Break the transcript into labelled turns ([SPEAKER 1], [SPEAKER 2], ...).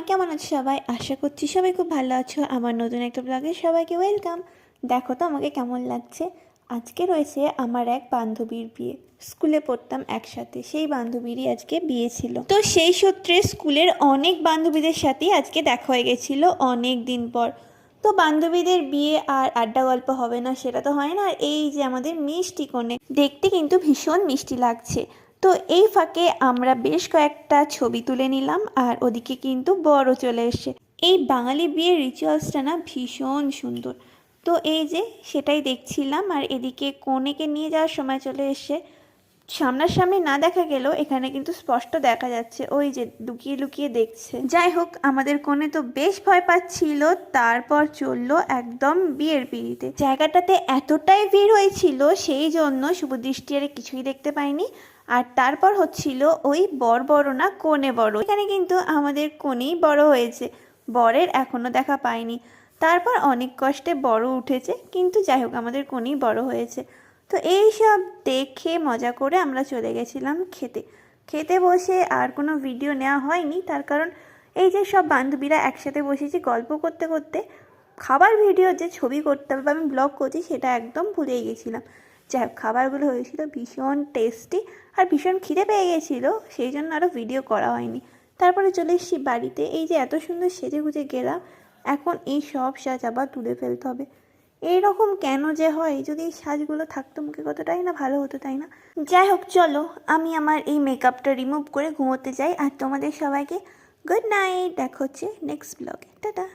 [SPEAKER 1] কেমন আছো সবাই? আশা করছি সবাই খুব ভালো আছো। আমার নতুন একটা ব্লগে সবাইকে ওয়েলকাম। দেখো তো আমাকে কেমন লাগছে। আজকে রয়েছে আমার এক বান্ধবীর বিয়ে। স্কুলে পড়তাম একসাথে, সেই বান্ধবীরই আজকে বিয়ে ছিল। তো সেই সূত্রে স্কুলের অনেক বান্ধবীদের সাথেই আজকে দেখা হয়ে গেছিলো অনেক দিন পর। তো বান্ধবীদের বিয়ে আর আড্ডা গল্প হবে না সেটা তো হয় না। আর এই যে আমাদের মিষ্টি কনে, দেখতে কিন্তু ভীষণ মিষ্টি লাগছে। তো এই ফাঁকে আমরা বেশ কয়েকটা ছবি তুলে নিলাম, আর ওদিকে কিন্তু বড় চলে এসছে। এই বাঙালি বিয়ের রিচুয়ালসটা না ভীষণ সুন্দর। তো এই যে সেটাই দেখছিলাম, আর এদিকে কনেকে নিয়ে যাওয়ার সময় চলে এসছে। সামনাসামনি না দেখা গেলেও এখানে কিন্তু স্পষ্ট দেখা যাচ্ছে, ওই যে লুকিয়ে লুকিয়ে দেখছে। যাই হোক, আমাদের কনে তো বেশ ভয় পাচ্ছিল। তারপর চললো একদম বিয়ের পিঁড়িতে। জায়গাটাতে এতটাই ভিড় হয়েছিল সেই জন্য শুভদৃষ্টি আর কিছুই দেখতে পাইনি। আর তারপর হচ্ছিল ওই বর বড় না কনে বড়। এখানে কিন্তু আমাদের কনেই বড় হয়েছে, বরের এখনো দেখা পাইনি। তারপর অনেক কষ্টে বড় উঠেছে, কিন্তু যাই হোক আমাদের কনেই বড় হয়েছে। তো এই সব দেখে মজা করে আমরা চলে গেছিলাম খেতে। খেতে বসে আর কোনো ভিডিও নেওয়া হয়নি, তার কারণ এই যে সব বান্ধবীরা একসাথে বসেছি গল্প করতে করতে খাবার ভিডিও যে ছবি করতে হবে, আমি ব্লগ করছি সেটা একদম ভুলেই গেছিলাম। যাই হোক, খাবারগুলো হয়েছিল ভীষণ টেস্টি আর ভীষণ খিদে পেয়ে গেছিলো, সেই জন্য আরও ভিডিও করা হয়নি। তারপরে চলে এসেছি বাড়িতে। এই যে এত সুন্দর সেজে গুজে গেলাম, এখন এই সব সাজ আবার তুলে ফেলতে হবে। এইরকম কেন যে হয়, যদি এই সাজগুলো থাকতো মুখে কতটাই না ভালো হতো, তাই না? যাই হোক, চলো আমি আমার এই মেকআপটা রিমুভ করে ঘুমোতে যাই। আর তোমাদের সবাইকে গুড নাইট। দেখা হচ্ছে নেক্সট ব্লগে। টাটা।